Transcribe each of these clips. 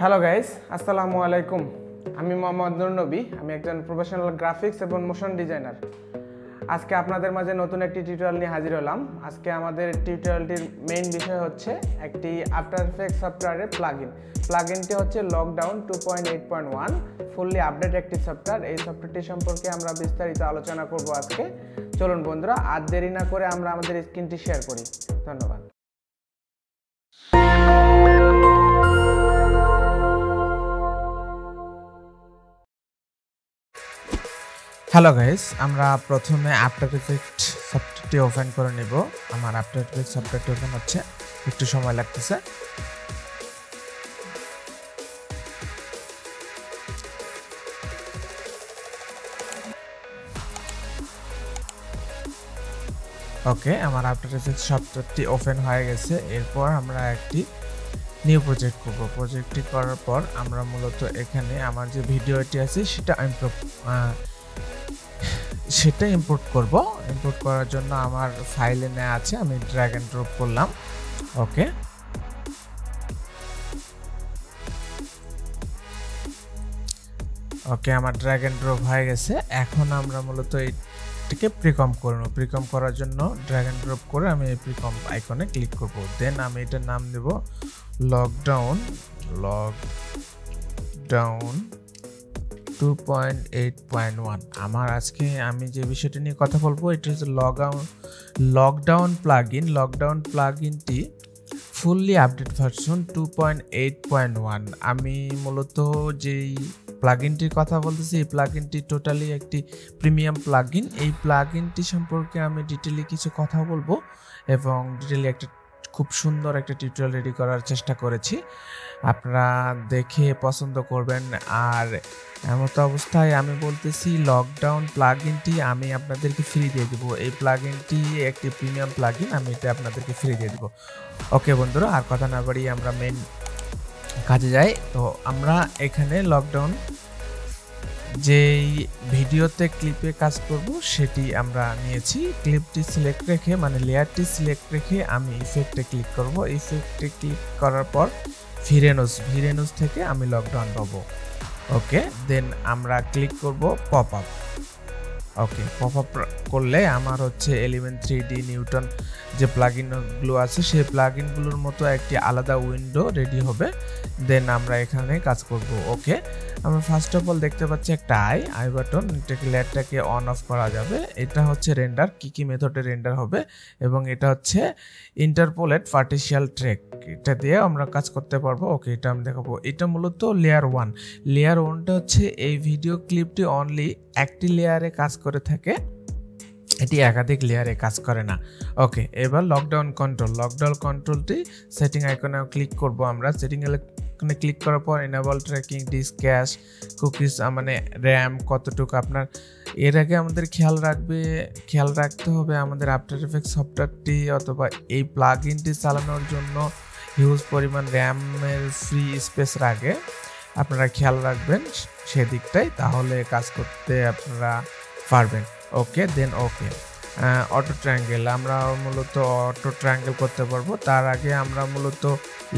Hello guys, আসসালামু আলাইকুম। আমি মোহাম্মদ নুর নবী। আমি একজন প্রফেশনাল গ্রাফিক্স এবং মোশন ডিজাইনার। আজকে আপনাদের মাঝে নতুন একটি টিউটোরিয়াল নিয়ে হাজির হলাম। আজকে আমাদের টিউটোরিয়ালটির মেইন বিষয় হচ্ছে একটি আফটার এফেক্টস সফটওয়্যারের প্লাগইনটি হচ্ছে লকডাউন 2.8.1 ফুললি আপডেট একটি সফটওয়্যার। এই সফটওয়্যারটি সম্পর্কে আমরা বিস্তারিত আলোচনা করব আজকে। চলুন বন্ধুরা, আর দেরি না করে আমরা আমাদের স্ক্রিনটি শেয়ার করি। ধন্যবাদ। হ্যালো গাইস, আমরা প্রথমে আফটার এফেক্ট সফটওয়্যারটি ওপেন করে নেব। আমার আফটার এফেক্ট সফটওয়্যারটি ওপেন হচ্ছে, একটু সময় লাগতেছে। ওকে, আমার আফটার এফেক্ট সফটওয়্যারটি ওপেন হয়ে গেছে। এরপর আমরা একটি নিউ প্রজেক্ট করব। প্রজেক্টটি করার পর আমরা মূলত এখানে আমার যে ভিডিওটি আছে সেটা ইম্পোর্ট করব। ইম্পোর্ট করার জন্য আমার ফাইলে নেওয়া আছে, আমি ড্র্যাগ এন্ড ড্রপ করলাম। ওকে, আমার ড্র্যাগ এন্ড ড্রপ হয়ে গেছে। এখন আমরা মূলত এটাকে প্রিকম করব। প্রিকম করার জন্য ড্র্যাগ এন্ড ড্রপ করে আমি এই প্রিকম আইকনে ক্লিক করব। দেন আমি এটার নাম দেব লকডাউন 2.8.1। আমার আজকে আমি যে বিষয়টা নিয়ে কথা বলবো এটা হচ্ছে লকডাউন প্লাগইন। লকডাউন প্লাগইনটি ফুললি আপডেট ভার্সন 2.8.1। আমি মূলত যেই প্লাগইনটির কথা বলতেছি, এই প্লাগইনটি টোটালি একটি প্রিমিয়াম প্লাগইন। এই প্লাগইনটি সম্পর্কে আমি ডিটেইলি কিছু কথা বলবো এবং ডিটেইলি একটা খুব সুন্দর একটা টিউটোরিয়াল রেডি করার চেষ্টা করেছি। আপনারা দেখে পছন্দ করবেন। আর এমত অবস্থায় আমি বলতেছি লকডাউন প্লাগইনটি আমি আপনাদেরকে ফ্রি দিয়ে দেব। এই প্লাগইনটি একটি প্রিমিয়াম প্লাগইন, আমি এটা আপনাদেরকে ফ্রি দিয়ে দেব। ওকে বন্ধুরা, আর কথা না বাড়িয়ে আমরা মেইন কাজে যাই। তো আমরা এখানে লকডাউন যেই ভিডিওতে ক্লিপে কাজ করব সেটি আমরা নিয়েছি। ক্লিপটি সিলেক্ট রেখে মানে লেয়ারটি সিলেক্ট রেখে আমি ইফেক্টে ক্লিক করব। ইফেক্টে ক্লিক করার পর ভিরেনুস থেকে আমি লকডাউন পাবো। ওকে, দেন আমরা ক্লিক করব পপ আপ। ওকে, পপ আপ করলে আমার হচ্ছে এলিমেন্ট 3D নিউটন যে প্লাগইনগুলো আছে সেই প্লাগইনগুলোর মতো একটি আলাদা উইন্ডো রেডি হবে। দেন আমরা এখানে কাজ করব। ওকে, আমরা ফার্স্ট অফ অল দেখতে পাচ্ছি একটা আই বাটন, এটাকে লেয়ারটাকে অন অফ করা যাবে। এটা হচ্ছে রেন্ডার, কি মেথডে রেন্ডার হবে, এবং এটা হচ্ছে ইন্টারপোলেট পার্টিশিয়াল ট্র্যাক, এটা দিয়ে আমরা কাজ করতে পারবো। ওকে, এটা আমি দেখাবো। এটা মূলত লেয়ার 1। লেয়ার 1টা হচ্ছে এই ভিডিও ক্লিপটি অনলি একটি লেয়ারে কাজ করে থাকে, এটি একাধিক লেয়ারে কাজ করে না। ওকে, এবার লকডাউন কন্ট্রোলটি সেটিং আইকনে ক্লিক করব। আমরা সেটিং আইকনে ক্লিক করার পর enable tracking disk cache cookies মানে র্যাম কতটুকু আপনার, এর আগে আমাদের খেয়াল রাখতে হবে আমাদের আফটার এফেক্টস সফটওয়্যারটি অথবা এই প্লাগইনটি চালানোর জন্য হিউজ পরিমাণ র্যামের ফ্রি স্পেস রাখে। আপনারা খেয়াল রাখবেন সেদিকটাই, তাহলে কাজ করতে আপনারা পারবেন। ওকে, দেন ওকে অটো ট্রায়াঙ্গেল, আমরা মূলত অটো ট্রায়াঙ্গেল করতে পারবো। তার আগে আমরা মূলত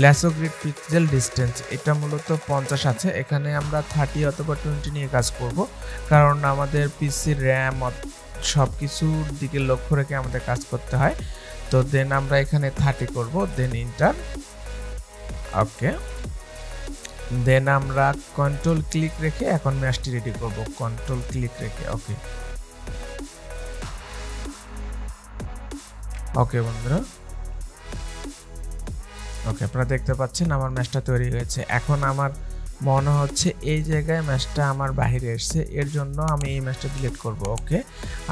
ল্যাসো গ্রিড পিক্সেল ডিস্টেন্স, এটা মূলত 50 আছে, এখানে আমরা 30 অথবা 20 নিয়ে কাজ করব, কারণ আমাদের পিসির র্যাম সব কিছুর দিকে লক্ষ্য রেখে আমাদের কাজ করতে হয়। তো দেন আমরা এখানে 30 করব, দেন ইন্টার। ওকে, দেন আমরা কন্ট্রোল ক্লিক রেখে এখন ম্যাশটি রেডি করব। কন্ট্রোল ক্লিক রেখে ওকে বন্ধুরা, ওকে আপনারা দেখতে পাচ্ছেন আমার ম্যাশটা তৈরি হয়েছে। এখন আমার মনে হচ্ছে এই জায়গায় ম্যাশটা আমার বাইরে এসছে, এর জন্য আমি এই ম্যাশটা ডিলিট করব। ওকে,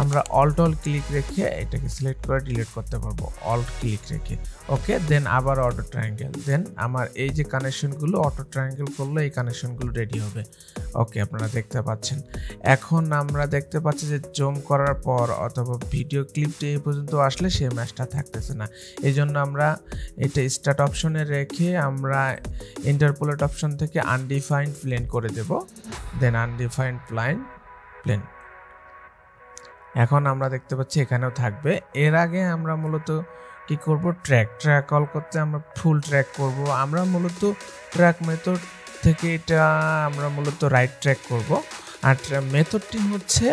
আমরা অল্ট ক্লিক রেখে এটাকে সিলেক্ট করে ডিলিট করতে পারবো, অল্ট ক্লিক রেখে। ওকে, দেন আবার অটো ট্রায়াঙ্গেল, দেন আমার এই যে কানেকশনগুলো অটো ট্রায়াঙ্গেল করলে এই কানেকশনগুলো রেডি হবে। ওকে, আপনারা দেখতে পাচ্ছেন। এখন আমরা দেখতে পাচ্ছি যে জুম করার পর অথবা ভিডিও ক্লিপটি এই পর্যন্ত আসলে সেই ম্যাশটা থাকতেছে না, এই জন্য আমরা এটা স্টার্ট অপশনে রেখে আমরা ইন্টারপোলেট অপশন থেকে আনডিফাইন্ড প্লেন করে দেব। দেন আনডিফাইন্ড প্লেন এখন আমরা দেখতে পাচ্ছি এখানেও থাকবে। এর আগে আমরা মূলত কি করব, ট্র্যাক কল করতে আমরা ফুল ট্র্যাক করব। আমরা মূলত ট্র্যাক মেথড থেকে এটা আমরা মূলত রাইট ট্র্যাক করব। আর মেথডটি হচ্ছে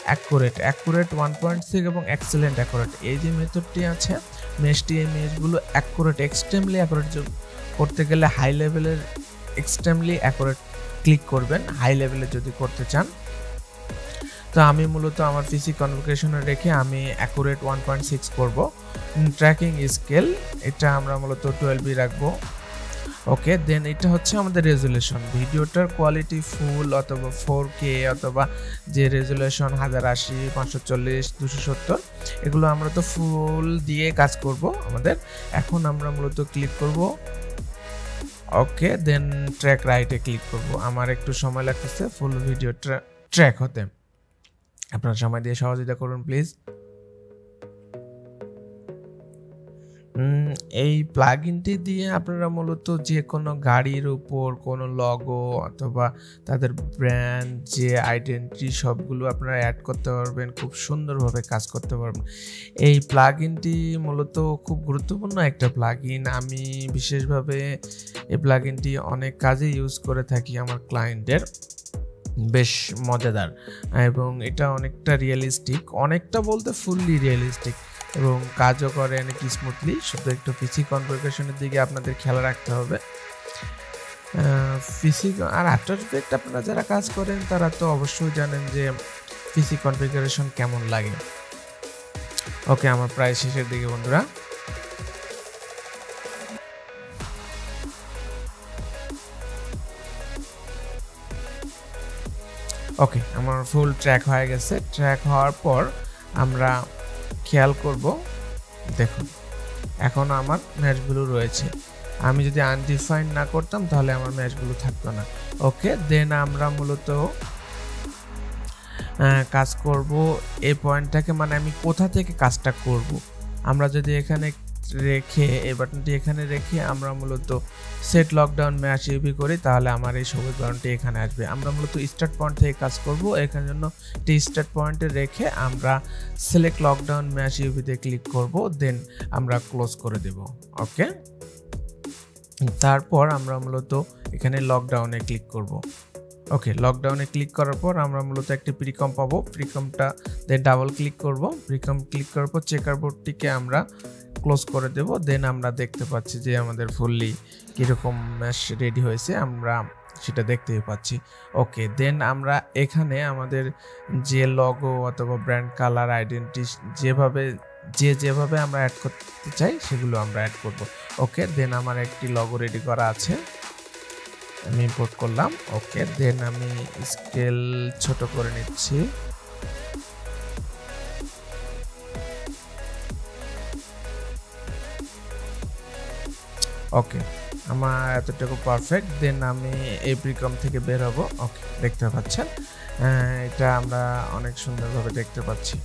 অ্যাকুরেট 1.6 এবং এক্সেলেন্ট অ্যাকুরেট। এই যে মেথডটি আছে মেশটি, এই মেশগুলো অ্যাকুরেট এক্সট্রিমলি অ্যাকুরেট করতে গেলে হাই লেভেলের এক্সট্রিমলি অ্যাকুরেট ক্লিক করবেন হাই লেভেলে যদি করতে চান। তো আমি মূলত আমার পিসি কনফিগারেশনে রেখে আমি অ্যাকুরেট 1.6 করব। ট্র্যাকিং স্কেল এটা আমরা মূলত 12 রাখবো। ওকে, দেন এটা হচ্ছে আমাদের রেজুলেশন, ভিডিওটার কোয়ালিটি ফুল অথবা 4K অথবা যে রেজুলেশন 1080, 540, 270 এগুলো আমরা তো ফুল দিয়ে কাজ করব আমাদের। এখন আমরা মূলত ক্লিক করব ওকে, দেন ট্র্যাক রাইটে ক্লিক করব। আমার একটু সময় লাগতেছে ফুল ভিডিও ট্র্যাক হতে, আপনারা সময় দিয়ে সহযোগিতা করুন প্লিজ। এই প্লাগইনটি দিয়ে আপনারা মূলত যে কোনো গাড়ির উপর কোনো লগো অথবা তাদের ব্র্যান্ড যে আইডেন্টিটি সবগুলো আপনারা অ্যাড করতে পারবেন, খুব সুন্দরভাবে কাজ করতে পারবেন। এই প্লাগইনটি মূলত খুব গুরুত্বপূর্ণ একটা প্লাগইন। আমি বিশেষভাবে এই প্লাগইনটি অনেক কাজে ইউজ করে থাকি আমার ক্লায়েন্টের, বেশ মজাদার এবং এটা অনেকটা রিয়েলিস্টিক, অনেকটা বলতে ফুললি রিয়েলিস্টিক এবং কাজও করে অনেক স্মুথলি। শুধু একটু পিসি কনফিগারেশনের দিকে আপনাদের খেয়াল রাখতে হবে। পিসি আর আফটার ইফেক্ট আপনারা যারা কাজ করেন তারা তো অবশ্যই জানেন যে পিসি কনফিগারেশন কেমন লাগে। ওকে, আমার প্রায় শেষের দিকে বন্ধুরা। ওকে, আমার ফুল ট্র্যাক হয়ে গেছে। ট্র্যাক হওয়ার পর আমরা খেয়াল করব, দেখুন এখন আমার ম্যাচগুলো রয়েছে। আমি যদি আনডিফাইন্ড না করতাম তাহলে আমার ম্যাচগুলো থাকতো না। ওকে, দেন আমরা মূলত কাজ করব এই পয়েন্টটাকে, মানে আমি কোথা থেকে কাজটা করব। আমরা যদি এখানে রেখে এই বাটনটি এখানে রেখে আমরা মূলত সেট লকডাউন ম্যাচ ইউভি করি তাহলে আমার এই সবুজ বাটনটি এখানে আসবে। আমরা মূলত স্টার্ট পয়েন্ট থেকে কাজ করব, এখানে জন্য স্টার্ট পয়েন্টে রেখে আমরা সিলেক্ট লকডাউন ম্যাচ ইউভিতে ক্লিক করব, দেন আমরা ক্লোজ করে দেব। ওকে, তারপর আমরা মূলত এখানে লকডাউনে ক্লিক করব। ওকে, লকডাউনে ক্লিক করার পর আমরা মূলত একটি প্রিকম পাবো, প্রিকমটা দেন ডাবল ক্লিক করব। প্রিকম ক্লিক করার পর চেকার বোর্ডটিকে আমরা ক্লোজ করে দেব। দেন আমরা দেখতে পাচ্ছি যে আমাদের ফুললি কীরকম ম্যাশ রেডি হয়েছে, আমরা সেটা দেখতেই পাচ্ছি। ওকে, দেন আমরা এখানে আমাদের যে লগো অথবা ব্র্যান্ড কালার আইডেন্টি যেভাবে আমরা অ্যাড করতে চাই সেগুলো আমরা অ্যাড করব। ওকে, দেন আমার একটি লগো রেডি করা আছে, আমি ইম্পোর্ট করলাম। ওকে, দেন আমি স্কেল ছোট করে নিচ্ছি। ওকে, আমার এতটুকু পারফেক্ট। দেন আমি এই প্রিকম থেকে বের হবো। ওকে, দেখতে পাচ্ছেন এটা আমরা অনেক সুন্দরভাবে দেখতে পাচ্ছি।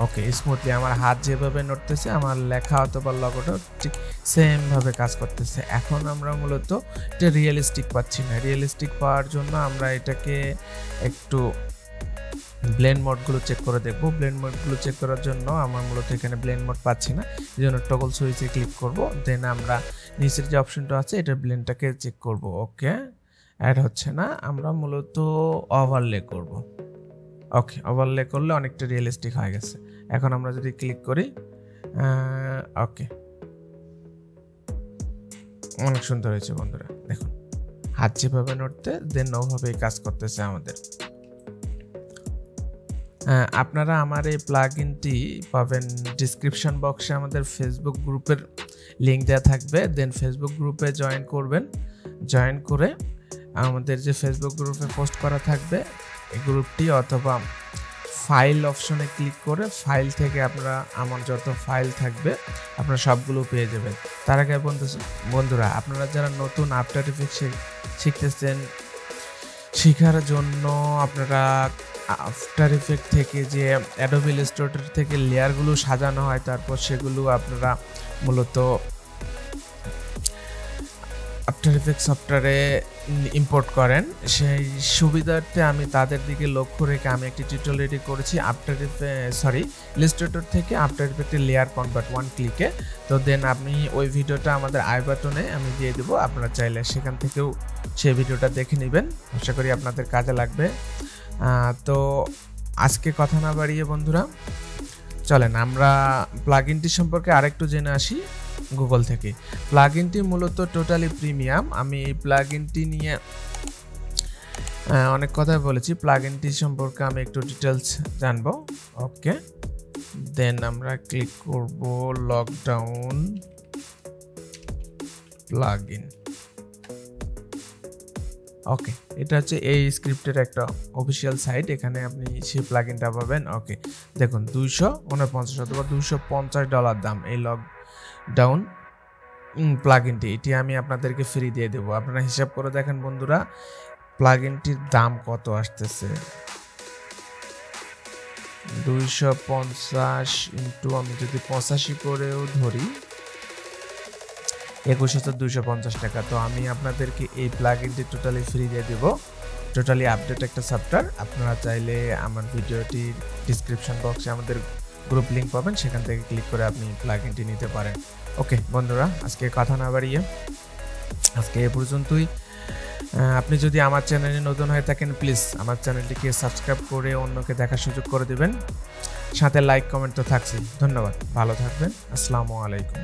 ওকে, স্মুথলি আমার হাত যেভাবে নড়তেছে আমার লেখা অথবা লগোটা ঠিক সেম ভাবে কাজ করতেছে। এখন আমরা মূলত এটা রিয়েলিস্টিক পাচ্ছি না, রিয়েলিস্টিক পাওয়ার জন্য আমরা এটাকে একটু ব্লেন্ড মোডগুলো চেক করে দেখবো। ব্লেন্ড মোডগুলো চেক করার জন্য আমার মূলত এখানে ব্লেন্ড মোড পাচ্ছি না, এই জন্য টগল সুইচে ক্লিক করব। দেন আমরা নিচের যে অপশনটা আছে এটা ব্লেন্ডটাকে চেক করব। ওকে, অ্যাড হচ্ছে না, আমরা মূলত ওভারলে করব। ওকে, ওভারলে করলে অনেকটা রিয়েলিস্টিক হয়ে গেছে। এখন আমরা যদি ক্লিক করি, ওকে অনেক সুন্দর হয়েছে বন্ধুরা, দেখুন হাত যেভাবে নড়তে দেন ওভাবেই কাজ করতেছে আমাদের। আপনারা আমার এই প্লাগইনটি পাবেন ডিসক্রিপশন বক্সে, আমাদের ফেসবুক গ্রুপের লিঙ্ক দেওয়া থাকবে। দেন ফেসবুক গ্রুপে জয়েন করবেন, জয়েন করে আমাদের যে ফেসবুক গ্রুপে পোস্ট করা থাকবে এই গ্রুপটি অথবা ফাইল অপশনে ক্লিক করে ফাইল থেকে আপনারা আমার যত ফাইল থাকবে আপনারা সবগুলো পেয়ে যাবেন। তার আগে বন্ধুরা আপনারা যারা নতুন আফটার ইফেক্ট শিখতেছেন, শেখার জন্য আপনারা আফটার ইফেক্ট থেকে যে অ্যাডোবি ইলাস্ট্রেটর থেকে লেয়ারগুলো সাজানো হয় তারপর সেগুলো আপনারা মূলত আফটার ইফেক্টস সফটওয়্যারে ইম্পোর্ট করেন, সেই সুবিধার্থে আমি তাদের দিকে লক্ষ্য রেখে আমি একটি টিউটোরিয়াল রেডি করেছি ইলাস্ট্রেটর থেকে আফটার ইফেক্টে লেয়ার কনভার্ট 1 ক্লিকে। তো দেন আপনি ওই ভিডিওটা আমাদের আই বাটনে আমি দিয়ে দেবো, আপনারা চাইলে সেখান থেকেও সেই ভিডিওটা দেখে নেবেন, আশা করি আপনাদের কাজে লাগবে। তো আজকে কথা না বাড়িয়ে বন্ধুরা চলেন আমরা প্লাগইনটি সম্পর্কে আরেকটু জেনে আসি গুগল থেকে। প্লাগইনটি মূলত টোটালি প্রিমিয়াম। আমি এই প্লাগইনটি নিয়ে অনেক কথা বলেছি, প্লাগইনটি সম্পর্কে আমি একটু ডিটেলস জানবো। ওকে, দেন আমরা ক্লিক করব লকডাউন প্লাগইন। ওকে, এটা হচ্ছে এই স্ক্রিপ্টের একটা অফিসিয়াল সাইট, এখানে আপনি সেই প্লাগইনটা পাবেন। ওকে, দেখুন $249 অথবা $250 দাম এই লকডাউন প্লাগইনটি। এটি আমি আপনাদেরকে ফ্রি দিয়ে দেবো। আপনারা হিসাব করে দেখেন বন্ধুরা প্লাগইনটির দাম কত আসতেছে। 250 ইন্টু আমি যদি 85 করেও ধরি 21,250 টাকা। তো আমি আপনাদেরকে এই প্লাগইনটি টোটালি ফ্রি দিয়ে দেবো, টোটালি আপডেট একটা সফটওয়্যার। আপনারা চাইলে আমার ভিডিওটির ডিসক্রিপশন বক্সে আমাদের গ্রুপ লিঙ্ক পাবেন, সেখান থেকে ক্লিক করে আপনি প্লাগইনটি নিতে পারেন। ওকে বন্ধুরা, আজকে কথা না বাড়িয়ে আজকে এ পর্যন্তই। আপনি যদি আমার চ্যানেলে নতুন হয়ে থাকেন প্লিজ আমার চ্যানেলটিকে সাবস্ক্রাইব করে অন্যকে দেখার সুযোগ করে দেবেন, সাথে লাইক কমেন্ট তো থাকছেই। ধন্যবাদ, ভালো থাকবেন, আসসালামু আলাইকুম।